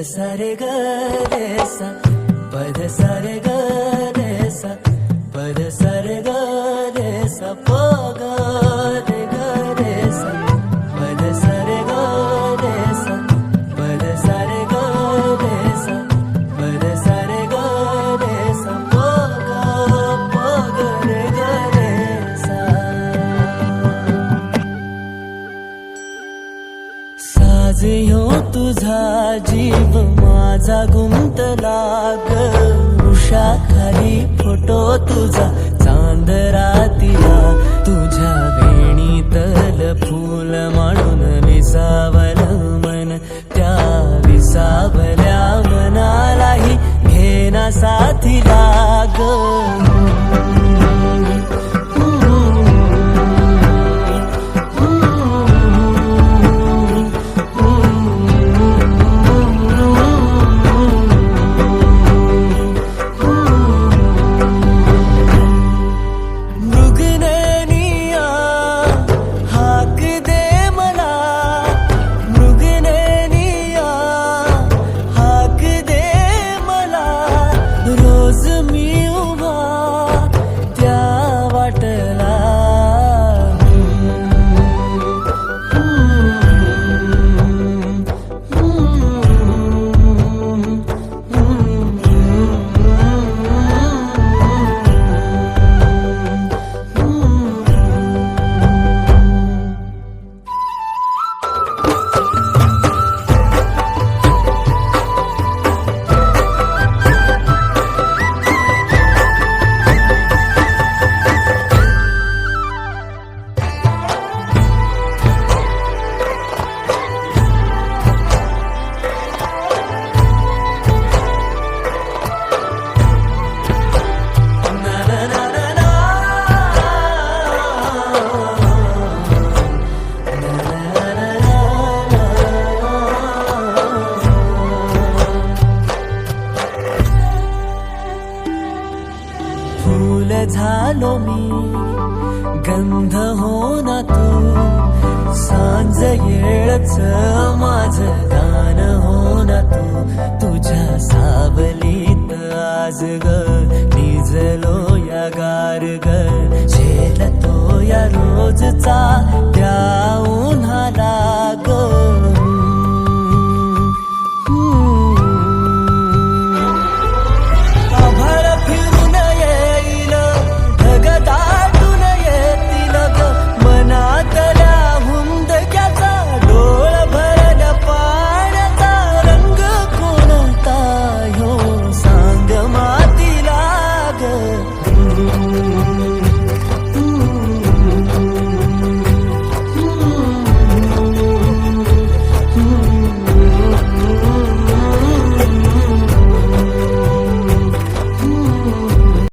सा रे ग रे सा पद सा रे ग रे सा पद सा रे ग रे सा प ग रे ग रे सा पद सा रे ग रे सा पद सा रे ग रे सा पद सा रे ग रे सा प ग रे ग रे सा साज ह्यो तुझा जीव माझा गुंतला ग उषाखाली फोटो तुझा चांद रातीला तुझ्या वेणीतल फूल म्हणून विसावल मन त्या विसावल्या मनालाही घेना साथीला ग फूल झालो मी गंध हो ना तू सांज येळच माझं गान हो ना तू तुझ्या सावलीत आज ग निजलो या गार ग झेलतो या रोजचा त्या उन्हाला ग Ooh.